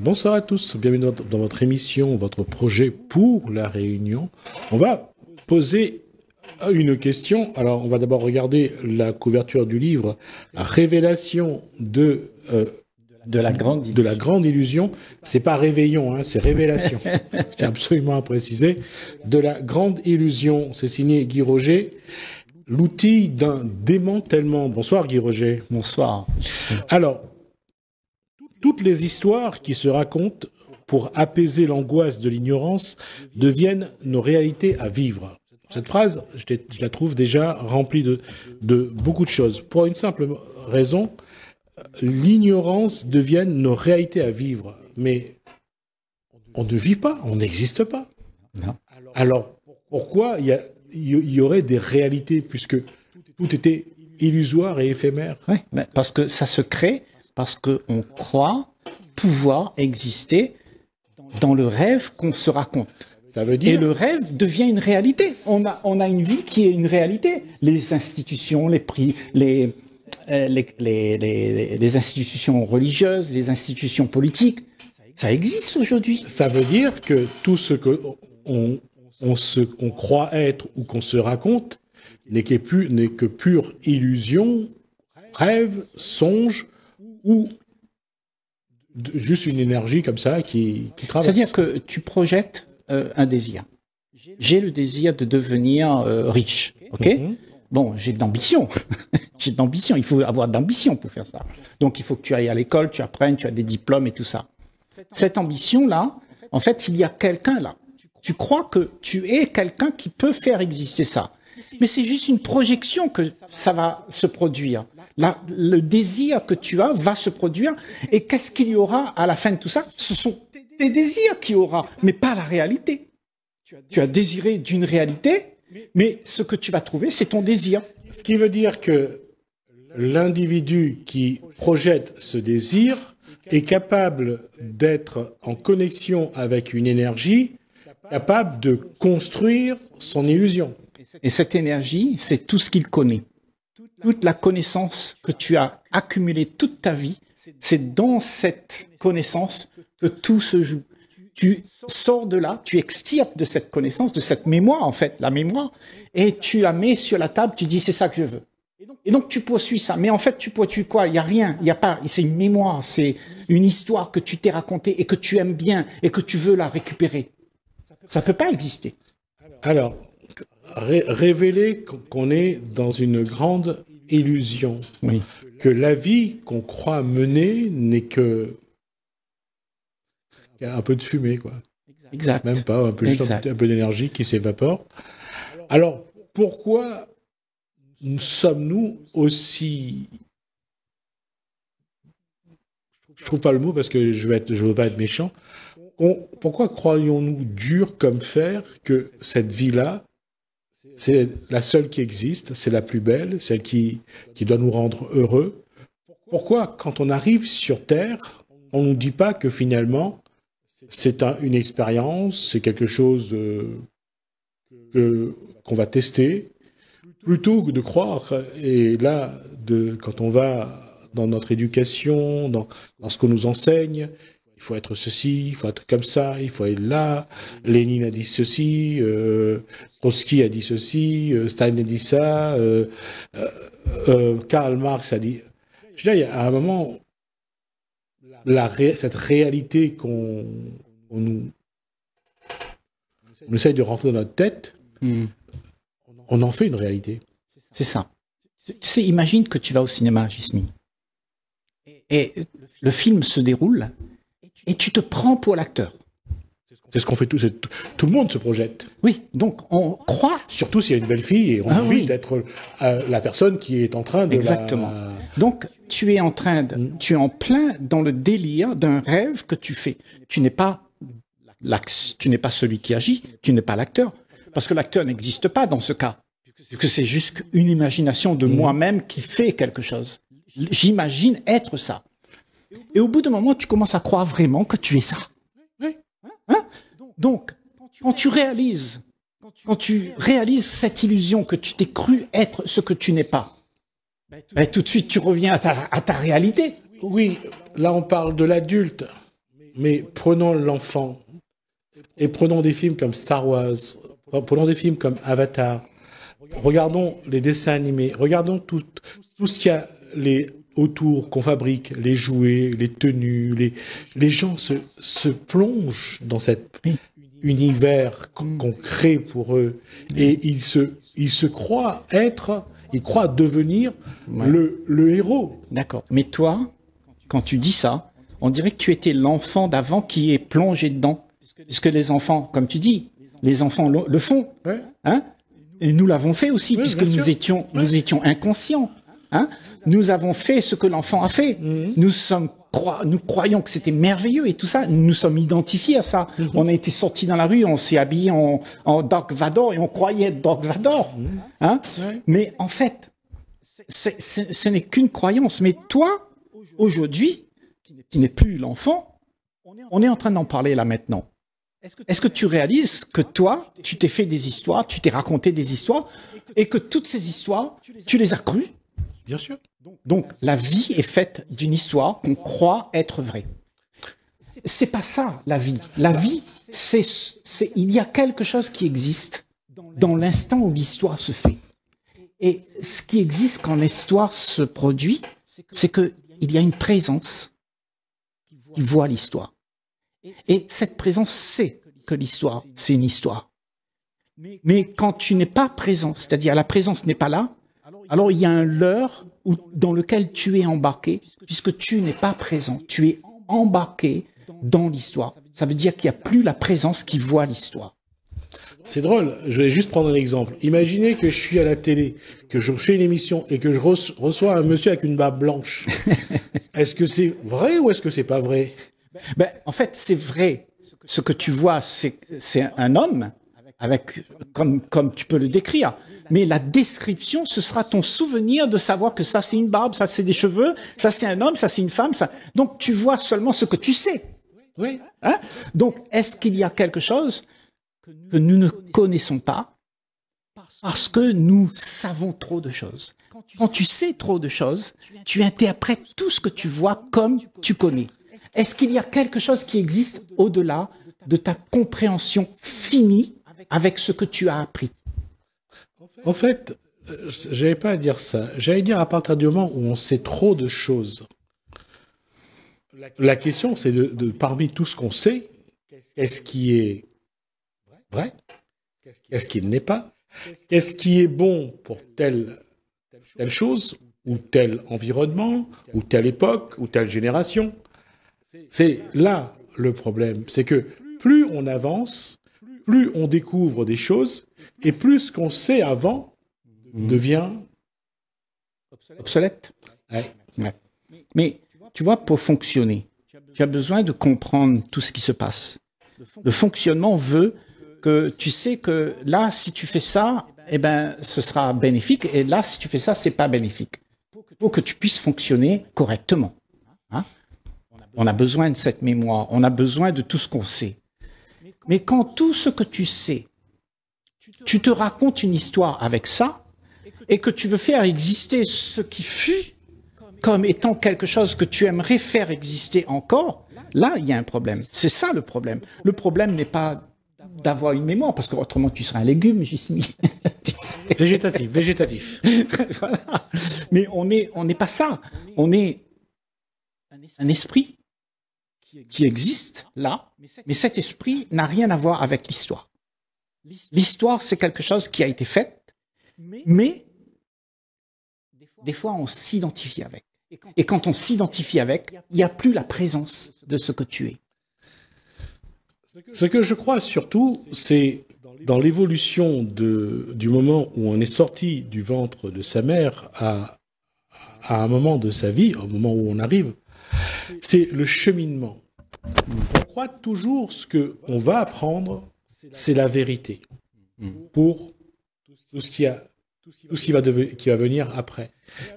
Bonsoir à tous, bienvenue dans votre émission, votre projet pour la Réunion. On va poser une question. Alors, on va d'abord regarder la couverture du livre, Révélation de la grande illusion. C'est pas réveillon, hein, c'est révélation. Je tiens absolument à préciser. De la grande illusion, c'est signé Guy Roger. L'outil d'un démantèlement. Bonsoir Guy Roger. Bonsoir. Alors, toutes les histoires qui se racontent pour apaiser l'angoisse de l'ignorance deviennent nos réalités à vivre. Cette phrase, je la trouve déjà remplie de beaucoup de choses. Pour une simple raison, l'ignorance devient nos réalités à vivre. Mais on ne vit pas, on n'existe pas. Non. Alors, pourquoi il y aurait des réalités, puisque tout était illusoire et éphémère? Oui, parce que ça se crée, parce qu'on croit pouvoir exister dans le rêve qu'on se raconte. Ça veut dire... Et le rêve devient une réalité. On a une vie qui est une réalité. Les institutions, les prix, les institutions religieuses, les institutions politiques, ça existe aujourd'hui. Ça veut dire que tout ce que on croit être ou qu'on se raconte n'est que pure illusion, rêve, songe ou juste une énergie comme ça qui traverse. C'est-à-dire que tu projettes un désir. J'ai le désir de devenir riche, ok? Bon, j'ai de l'ambition. J'ai de l'ambition. Il faut avoir de l'ambition pour faire ça. Donc, il faut que tu ailles à l'école, tu apprennes, tu as des diplômes et tout ça. Cette ambition-là, en fait, il y a quelqu'un là. Tu crois que tu es quelqu'un qui peut faire exister ça. Mais c'est juste une projection que ça va se produire. Le désir que tu as va se produire. Et qu'est-ce qu'il y aura à la fin de tout ça? Ce sont tes désirs qu'il y aura, mais pas la réalité. Tu as désiré d'une réalité, mais ce que tu vas trouver, c'est ton désir. Ce qui veut dire que l'individu qui projette ce désir est capable d'être en connexion avec une énergie, capable de construire son illusion. Et cette énergie, c'est tout ce qu'il connaît. Toute la connaissance que tu as accumulée toute ta vie, c'est dans cette connaissance que tout se joue. Tu sors de là, tu extirpes de cette connaissance, de cette mémoire, en fait, la mémoire, et tu la mets sur la table, tu dis c'est ça que je veux. Et donc tu poursuis ça. Mais en fait, tu poursuis quoi? Il n'y a rien, il n'y a pas, c'est une mémoire, c'est une histoire que tu t'es racontée et que tu aimes bien et que tu veux la récupérer. Ça ne peut pas exister. Alors, révéler qu'on est dans une grande illusion, oui. Que la vie qu'on croit mener n'est que un peu de fumée, quoi. Exact. Même pas, juste un peu d'énergie qui s'évapore. Alors, pourquoi sommes-nous aussi... Je trouve pas le mot parce que je veux pas être méchant. Pourquoi croyons-nous dur comme fer que cette vie-là, c'est la seule qui existe, c'est la plus belle, celle qui doit nous rendre heureux? Pourquoi, quand on arrive sur Terre, on ne nous dit pas que finalement, c'est une expérience, c'est quelque chose qu'on va tester, plutôt que de croire, et là, quand on va dans notre éducation, dans ce qu'on nous enseigne, il faut être ceci, il faut être comme ça, il faut être là, Lénine a dit ceci, Trotsky a dit ceci, Staline a dit ça, Karl Marx a dit... Je veux dire, il y a à un moment, cette réalité qu'on essaye de rentrer dans notre tête, on en fait une réalité. C'est ça. Tu sais, imagine que tu vas au cinéma, Jasmine, et le film se déroule, et tu te prends pour l'acteur. C'est ce qu'on fait tout le monde se projette. Oui, donc on croit... Surtout s'il y a une belle fille et on a envie d'être la personne qui est en train de Exactement. Donc, tu es en plein dans le délire d'un rêve que tu fais. Tu n'es pas celui qui agit, tu n'es pas l'acteur. Parce que l'acteur n'existe pas dans ce cas. Parce que c'est juste une imagination de moi-même qui fait quelque chose. J'imagine être ça. Et au bout d'un moment, tu commences à croire vraiment que tu es ça. Hein? Donc, quand tu réalises cette illusion que tu t'es cru être ce que tu n'es pas, tout de suite tu reviens à ta réalité. Oui, là on parle de l'adulte, Mais prenons l'enfant et prenons des films comme Star Wars, prenons des films comme Avatar, regardons les dessins animés, regardons tout ce qu'il y a autour qu'on fabrique, les jouets, les tenues, les gens se plongent dans cet univers qu'on crée pour eux et ils se croient ils croient devenir le héros. D'accord. Mais toi, quand tu dis ça, on dirait que tu étais l'enfant d'avant qui est plongé dedans. Puisque les enfants, comme tu dis, les enfants le font. Ouais. Hein? Et nous l'avons fait aussi, Oui, puisque bien sûr. nous étions inconscients. Hein? Nous avons fait ce que l'enfant a fait. Nous croyons que c'était merveilleux et tout ça. Nous nous sommes identifiés à ça. On a été sortis dans la rue, on s'est habillés en Dark Vador et on croyait être Dark Vador. Hein? Ouais. Mais en fait, ce n'est qu'une croyance. Mais toi, aujourd'hui, qui n'est plus l'enfant, on est en train d'en parler là maintenant. Est-ce que tu réalises que toi, tu t'es fait des histoires, tu t'es raconté des histoires, et que toutes ces histoires, tu les as crues? Bien sûr. Donc, la vie est faite d'une histoire qu'on croit être vraie. C'est pas ça, la vie. La vie, il y a quelque chose qui existe dans l'instant où l'histoire se fait. Et ce qui existe quand l'histoire se produit, c'est qu'il y a une présence qui voit l'histoire. Et cette présence sait que l'histoire, c'est une histoire. Mais quand tu n'es pas présent, c'est-à-dire la présence n'est pas là, alors il y a un leurre dans lequel tu es embarqué, puisque tu n'es pas présent, tu es embarqué dans l'histoire. Ça veut dire qu'il n'y a plus la présence qui voit l'histoire. C'est drôle, je vais juste prendre un exemple. Imaginez que je suis à la télé, que je fais une émission et que je reçois un monsieur avec une barbe blanche. Est-ce que c'est vrai ou est-ce que c'est pas vrai? Ben, en fait, c'est vrai. Ce que tu vois, c'est un homme, comme tu peux le décrire. Mais la description, ce sera ton souvenir de savoir que ça, c'est une barbe, ça, c'est des cheveux, ça, c'est un homme, ça, c'est une femme. Ça. Donc, tu vois seulement ce que tu sais. Oui. Hein? Donc, est-ce qu'il y a quelque chose que nous ne connaissons pas parce que nous savons trop de choses? Quand tu sais trop de choses, tu interprètes tout ce que tu vois comme tu connais. Est-ce qu'il y a quelque chose qui existe au-delà de ta compréhension finie avec ce que tu as appris? En fait, j'avais pas à dire ça. J'allais dire à partir du moment où on sait trop de choses. La question, c'est de parmi tout ce qu'on sait, qu'est-ce qui est vrai? Qu'est-ce qui ne l'est pas? Qu'est-ce qui est bon pour telle chose, ou tel environnement, ou telle époque, ou telle génération? C'est là le problème. C'est que plus on avance, plus on découvre des choses, et plus ce qu'on sait avant devient obsolète. Ouais. Ouais. Mais tu vois, pour fonctionner, tu as besoin de comprendre tout ce qui se passe. Le fonctionnement veut que tu sais que là, si tu fais ça, eh ben, ce sera bénéfique, et là, si tu fais ça, c'est pas bénéfique. Pour que tu puisses fonctionner correctement. Hein? On a besoin de cette mémoire, on a besoin de tout ce qu'on sait. Mais quand tout ce que tu sais, tu te racontes une histoire avec ça, et que tu veux faire exister ce qui fut comme étant quelque chose que tu aimerais faire exister encore, là, il y a un problème. C'est ça le problème. Le problème n'est pas d'avoir une mémoire, parce qu'autrement tu serais un légume, Jismi. Végétatif. Voilà. Mais on n'est pas ça. On est un esprit qui existe là, mais cet esprit n'a rien à voir avec l'histoire. L'histoire, c'est quelque chose qui a été fait, mais des fois on s'identifie avec. Et quand on s'identifie avec, il n'y a plus la présence de ce que tu es. Ce que je crois surtout, c'est dans l'évolution du moment où on est sorti du ventre de sa mère à un moment de sa vie, au moment où on arrive, c'est le cheminement. On croit toujours ce qu'on va apprendre, c'est la vérité pour tout ce qui va venir après.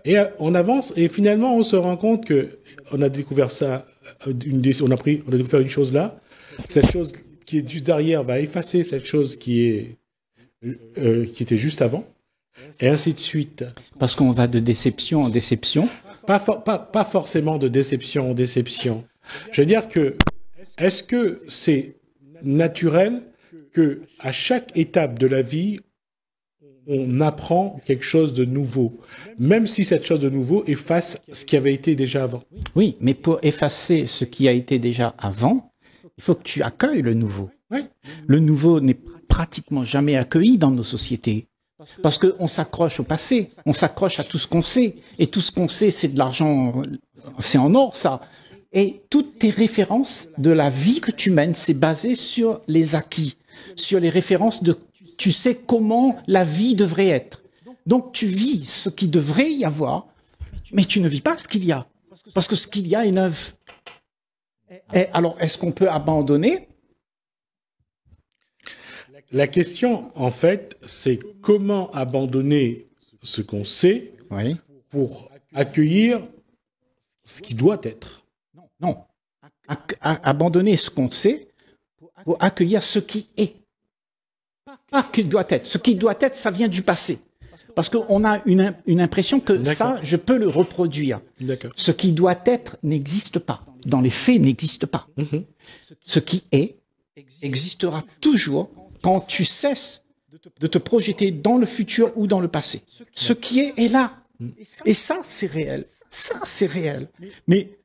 Et on avance et finalement on se rend compte que on a découvert ça, on a découvert une chose là. Cette chose qui est juste derrière va effacer cette chose qui était juste avant, et ainsi de suite. Parce qu'on va de déception en déception. Pas forcément de déception en déception. Je veux dire que est-ce que c'est naturel que à chaque étape de la vie, on apprend quelque chose de nouveau, même si cette chose de nouveau efface ce qui avait été déjà avant? Oui, mais pour effacer ce qui a été déjà avant, il faut que tu accueilles le nouveau. Oui. Le nouveau n'est pratiquement jamais accueilli dans nos sociétés. Parce qu'on s'accroche au passé, on s'accroche à tout ce qu'on sait. Et tout ce qu'on sait, c'est de l'argent, c'est en or, ça. Et toutes tes références de la vie que tu mènes, c'est basé sur les acquis, sur les références de tu sais comment la vie devrait être. Donc tu vis ce qui devrait y avoir, mais tu ne vis pas ce qu'il y a. Parce que ce qu'il y a est neuf. Et alors, est-ce qu'on peut abandonner? La question, en fait, c'est comment abandonner ce qu'on sait pour accueillir ce qui doit être. Non. Abandonner ce qu'on sait pour accueillir ce qui est. Pas qu'il doit être. Ce qui doit être, ça vient du passé. Parce qu'on a une impression que ça, je peux le reproduire. Ce qui doit être n'existe pas. Dans les faits, n'existe pas. Ce qui est existera toujours quand tu cesses de te projeter dans le futur ou dans le passé. Ce qui est là. Et ça, c'est réel. Ça, c'est réel. Mais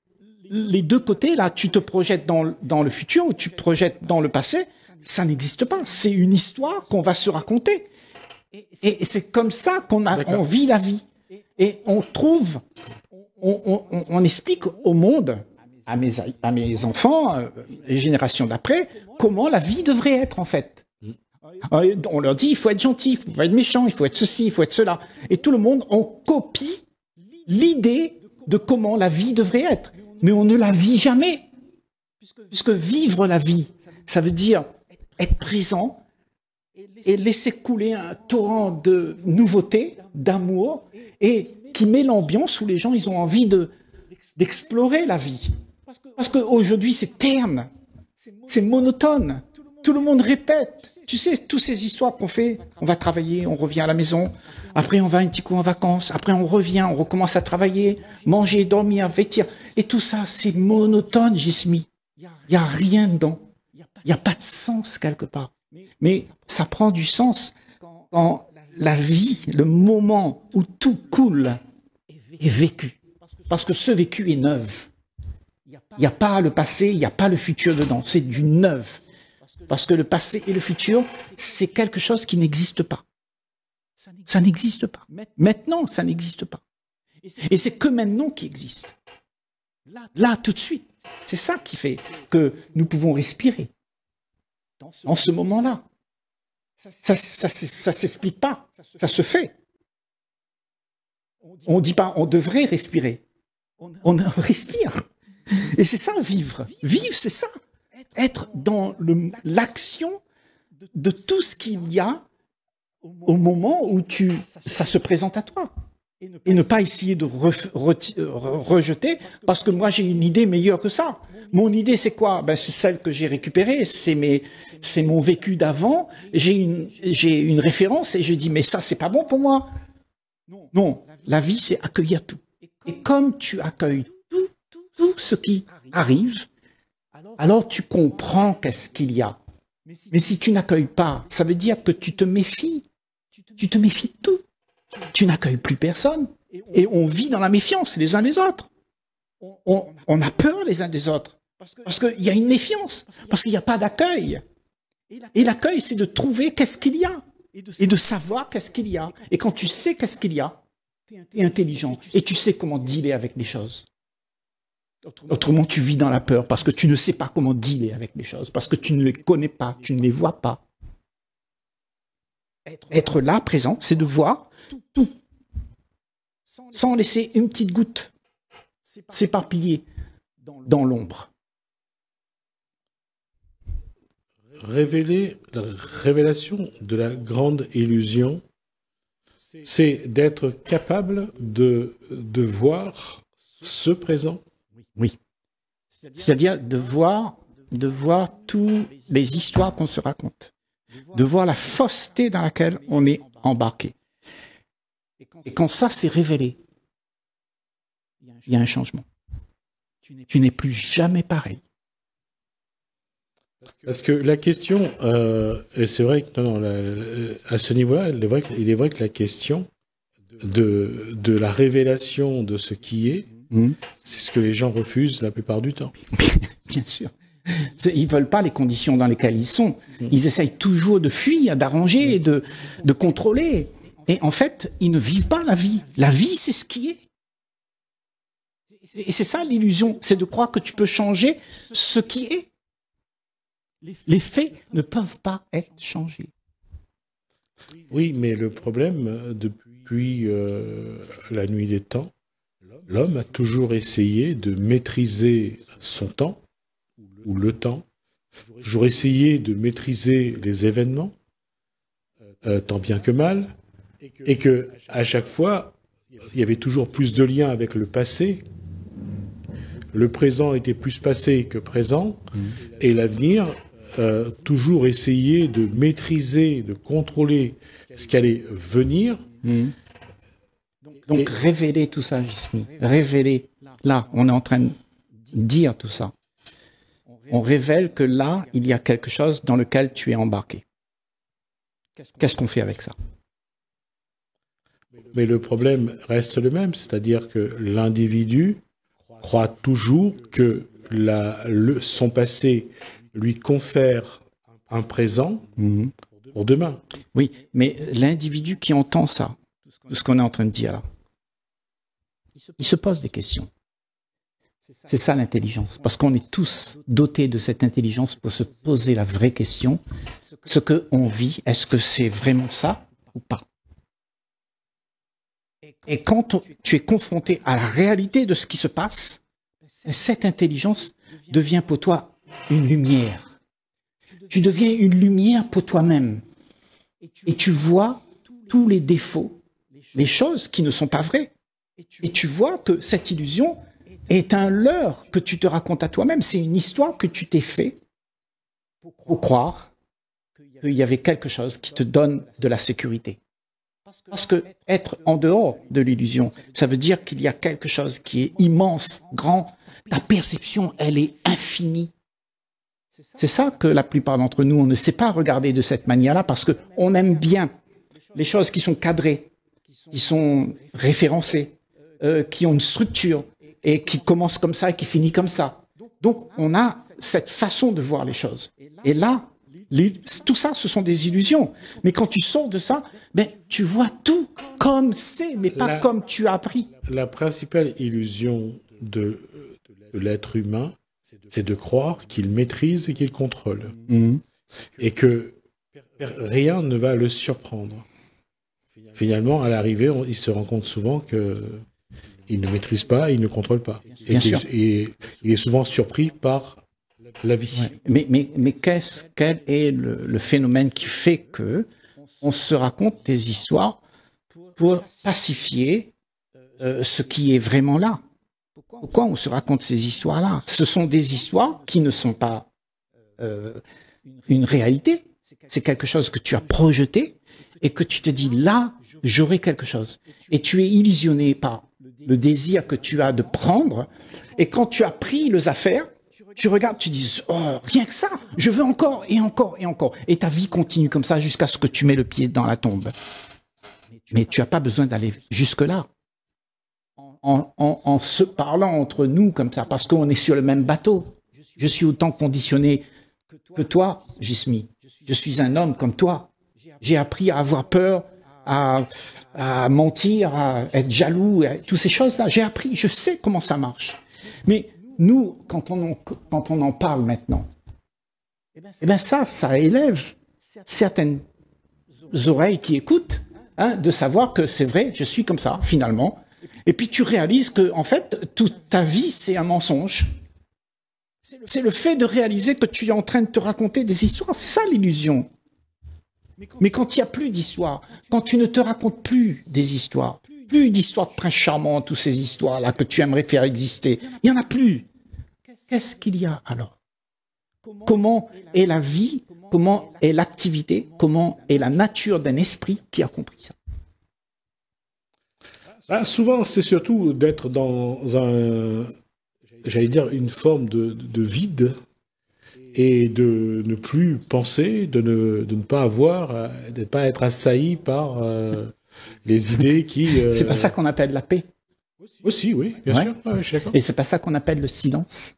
les deux côtés, là, tu te projettes dans le futur ou tu te projettes dans le passé, ça n'existe pas. C'est une histoire qu'on va se raconter. Et c'est comme ça on vit la vie. Et on trouve, on explique au monde, à mes enfants, les générations d'après, comment la vie devrait être, en fait. On leur dit, il faut être gentil, il faut pas être méchant, il faut être ceci, il faut être cela. Et tout le monde, on copie l'idée de comment la vie devrait être. Mais on ne la vit jamais. Puisque vivre la vie, ça veut dire être présent et laisser couler un torrent de nouveautés, d'amour, et qui met l'ambiance où les gens ils ont envie d'explorer la vie. Parce qu'aujourd'hui, c'est terne, c'est monotone. Tout le monde répète. Tu sais, toutes ces histoires qu'on fait, on va travailler, on revient à la maison, après on va un petit coup en vacances, après on revient, on recommence à travailler, manger, dormir, vêtir. Et tout ça, c'est monotone, Gismi. Il n'y a rien dedans. Il n'y a pas de sens quelque part. Mais ça prend du sens quand la vie, le moment où tout coule, est vécu. Parce que ce vécu est neuf. Il n'y a pas le passé, il n'y a pas le futur dedans. C'est du neuf. Parce que le passé et le futur, c'est quelque chose qui n'existe pas. Ça n'existe pas. Maintenant, ça n'existe pas. Et c'est que maintenant qui existe. Là, tout de suite. C'est ça qui fait que nous pouvons respirer. En ce moment-là. Ça s'explique pas. Ça se fait. On dit pas, on devrait respirer. On respire. Et c'est ça, vivre. Vivre, c'est ça. Être dans l'action de tout ce qu'il y a au moment où ça se présente à toi. Et ne pas essayer de rejeter parce que moi j'ai une idée meilleure que ça. Mon idée c'est quoi? C'est celle que j'ai récupérée, c'est mon vécu d'avant, j'ai une référence et je dis mais ça c'est pas bon pour moi. Non, la vie c'est accueillir tout. Et comme tu accueilles tout ce qui arrive, alors tu comprends qu'est-ce qu'il y a. Mais si tu n'accueilles pas, ça veut dire que tu te méfies. Tu te méfies de tout. Tu n'accueilles plus personne. Et on vit dans la méfiance les uns des autres. On a peur les uns des autres. Parce qu'il y a une méfiance. Parce qu'il n'y a pas d'accueil. Et l'accueil, c'est de trouver qu'est-ce qu'il y a. Et de savoir qu'est-ce qu'il y a. Et quand tu sais qu'est-ce qu'il y a, tu es intelligent. Et tu sais comment dealer avec les choses. Autrement, tu vis dans la peur parce que tu ne sais pas comment dealer avec les choses, parce que tu ne les connais pas, tu ne les vois pas. Être là, présent, c'est de voir tout, sans laisser une petite goutte s'éparpiller dans l'ombre. La révélation de la grande illusion, c'est d'être capable de voir ce présent. Oui. C'est-à-dire de voir toutes les histoires qu'on se raconte, de voir la fausseté dans laquelle on est embarqué. Et quand ça s'est révélé, il y a un changement. Tu n'es plus jamais pareil. Parce que la question, et c'est vrai que à ce niveau-là, il est vrai que la question de la révélation de ce qui est, c'est ce que les gens refusent la plupart du temps. Bien sûr. Ils veulent pas les conditions dans lesquelles ils sont. Ils essayent toujours de fuir, d'arranger, de contrôler. Et en fait, ils ne vivent pas la vie. La vie, c'est ce qui est. Et c'est ça l'illusion, c'est de croire que tu peux changer ce qui est. Les faits ne peuvent pas être changés. Oui, mais le problème, depuis la nuit des temps, l'homme a toujours essayé de maîtriser son temps, ou le temps, toujours essayé de maîtriser les événements, tant bien que mal, et que à chaque fois, il y avait toujours plus de liens avec le passé. Le présent était plus passé que présent, et l'avenir, toujours essayer de maîtriser, de contrôler ce qui allait venir. Donc révéler tout ça, Jismi, révéler. Là, on est en train de dire tout ça. On révèle que là, il y a quelque chose dans lequel tu es embarqué. Qu'est-ce qu'on fait avec ça? Mais le problème reste le même, c'est-à-dire que l'individu croit toujours que son passé lui confère un présent pour demain. Oui, mais l'individu qui entend ça, tout ce qu'on est en train de dire là, il se pose des questions. C'est ça l'intelligence, parce qu'on est tous dotés de cette intelligence pour se poser la vraie question. Ce qu'on vit, est-ce que c'est vraiment ça ou pas? Et quand tu es confronté à la réalité de ce qui se passe, cette intelligence devient pour toi une lumière. Tu deviens une lumière pour toi-même. Et tu vois tous les défauts, les choses qui ne sont pas vraies. Et tu vois que cette illusion est un leurre que tu te racontes à toi-même. C'est une histoire que tu t'es fait pour croire qu'il y avait quelque chose qui te donne de la sécurité. Parce que être en dehors de l'illusion, ça veut dire qu'il y a quelque chose qui est immense, grand. Ta perception, elle est infinie. C'est ça que la plupart d'entre nous, on ne sait pas regarder de cette manière-là parce qu'on aime bien les choses qui sont cadrées, qui sont référencées, qui ont une structure et qui commencent comme ça et qui finissent comme ça. Donc, on a cette façon de voir les choses. Et là, tout ça, ce sont des illusions. Mais quand tu sors de ça, ben, tu vois tout comme c'est, mais pas comme tu as appris. La principale illusion de l'être humain, c'est de croire qu'il maîtrise et qu'il contrôle. Et que rien ne va le surprendre. Finalement, à l'arrivée, il se rend compte souvent qu'il ne maîtrise pas, il ne contrôle pas. Et il est souvent surpris par la vie. Ouais. Mais quel est le phénomène qui fait que on se raconte des histoires pour pacifier ce qui est vraiment là? Pourquoi on se raconte ces histoires-là? Ce sont des histoires qui ne sont pas une réalité. C'est quelque chose que tu as projeté et que tu te dis, là, j'aurai quelque chose. Et tu es illusionné par le désir que tu as de prendre. Et quand tu as pris les affaires, tu regardes, tu dis, oh, rien que ça, je veux encore et encore et encore. Et ta vie continue comme ça jusqu'à ce que tu mets le pied dans la tombe. Mais tu n'as pas besoin d'aller jusque-là. En se parlant entre nous comme ça, parce qu'on est sur le même bateau. Je suis autant conditionné que toi, Jismi. Je suis un homme comme toi. J'ai appris à avoir peur, à mentir, à être jaloux, toutes ces choses-là. J'ai appris, je sais comment ça marche. Mais nous, quand on en parle maintenant, eh ben ça élève certaines oreilles qui écoutent, hein, de savoir que c'est vrai, je suis comme ça, finalement. Et puis tu réalises que, en fait, toute ta vie, c'est un mensonge. C'est le fait de réaliser que tu es en train de te raconter des histoires. C'est ça l'illusion. Mais quand il n'y a plus d'histoires, quand tu ne te racontes plus des histoires, plus d'histoires de prince charmant, toutes ces histoires-là que tu aimerais faire exister, il n'y en a plus. Qu'est-ce qu'il y a alors? Comment est la vie? Comment est l'activité? Comment est la nature d'un esprit qui a compris ça? Souvent, c'est surtout d'être dans j'allais dire, une forme de vide et de ne plus penser, de ne pas avoir, de ne pas être assailli par les idées qui... C'est pas ça qu'on appelle la paix. Aussi, oui, bien sûr, ouais, je suis d'accord. Et c'est pas ça qu'on appelle le silence.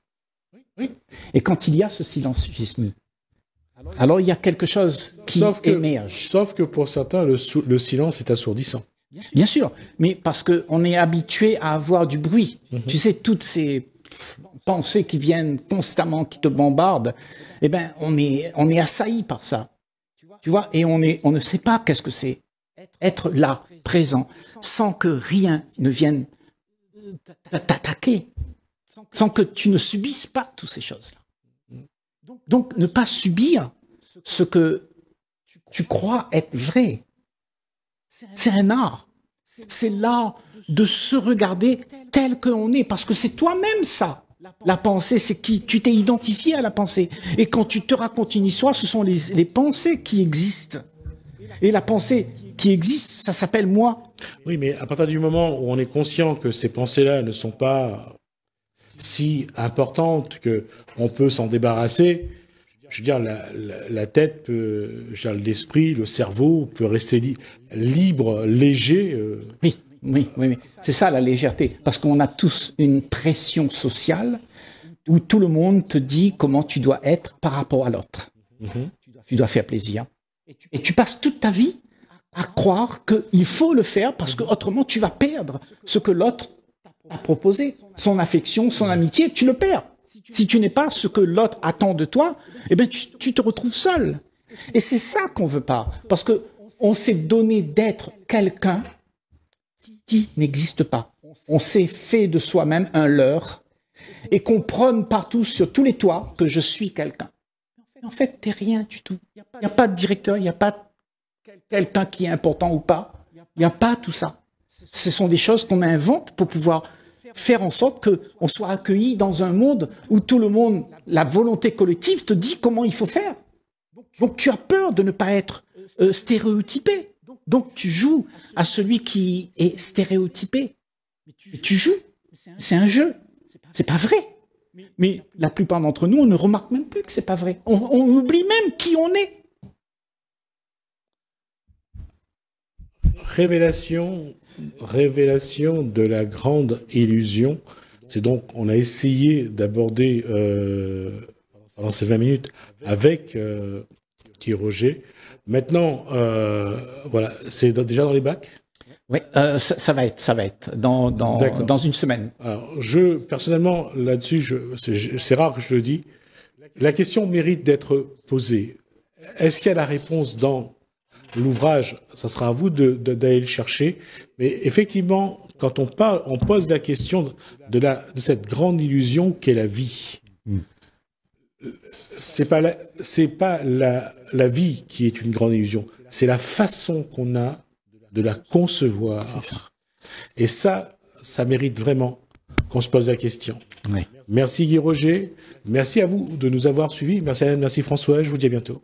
Oui. Et quand il y a ce silence, Gismi, alors il y a quelque chose qui émerge. Sauf que pour certains, le silence est assourdissant. Bien sûr, mais parce qu'on est habitué à avoir du bruit. Tu sais, toutes ces pensées qui viennent constamment, qui te bombardent, eh ben, on est assailli par ça. Tu vois, et on ne sait pas qu'est-ce que c'est. Être là, présent, sans que rien ne vienne t'attaquer, sans que tu ne subisses pas toutes ces choses-là. Donc, ne pas subir ce que tu crois être vrai. C'est un art. C'est l'art de se regarder tel qu'on est, parce que c'est toi-même ça. La pensée, c'est qui tu t'es identifié à la pensée. Et quand tu te racontes une histoire, ce sont les pensées qui existent. Et la pensée qui existe, ça s'appelle moi. Oui, mais à partir du moment où on est conscient que ces pensées-là ne sont pas si importantes qu'on peut s'en débarrasser, je veux dire, la tête peut, je veux dire, l'esprit, le cerveau peut rester libre, léger. Oui. C'est ça la légèreté. Parce qu'on a tous une pression sociale où tout le monde te dit comment tu dois être par rapport à l'autre. Tu dois faire plaisir. Et tu passes toute ta vie à croire qu'il faut le faire parce que autrement tu vas perdre ce que l'autre t'a proposé. Son affection, son amitié, tu le perds. Si tu n'es pas ce que l'autre attend de toi, eh ben tu te retrouves seul. Et c'est ça qu'on veut pas. Parce que on s'est donné d'être quelqu'un qui n'existe pas. On s'est fait de soi-même un leurre et qu'on prône partout sur tous les toits que je suis quelqu'un. En fait, t'es rien du tout. Il n'y a pas de directeur, il n'y a pas quelqu'un qui est important ou pas. Il n'y a pas tout ça. Ce sont des choses qu'on invente pour pouvoir faire en sorte qu'on soit accueilli dans un monde où tout le monde, la volonté collective te dit comment il faut faire. Donc tu as peur de ne pas être stéréotypé. Donc tu joues à celui qui est stéréotypé. Tu joues. C'est un jeu. C'est pas vrai. Mais la plupart d'entre nous, on ne remarque même plus que c'est pas vrai. On oublie même qui on est. Révélation de la grande illusion. C'est donc, on a essayé d'aborder pendant ces 20 minutes avec Guy Roger. Maintenant, voilà, c'est déjà dans les bacs? Oui, ça va être dans une semaine. Alors, personnellement, là-dessus, c'est rare que je le dis, la question mérite d'être posée. Est-ce qu'il y a la réponse dans l'ouvrage? Ça sera à vous d'aller le chercher. Mais effectivement, quand on pose la question de cette grande illusion qu'est la vie. C'est pas la vie qui est une grande illusion. C'est la façon qu'on a de la concevoir. Et ça mérite vraiment qu'on se pose la question. Oui. Merci Guy Roger. Merci à vous de nous avoir suivis. Merci Anne, merci François. Je vous dis à bientôt.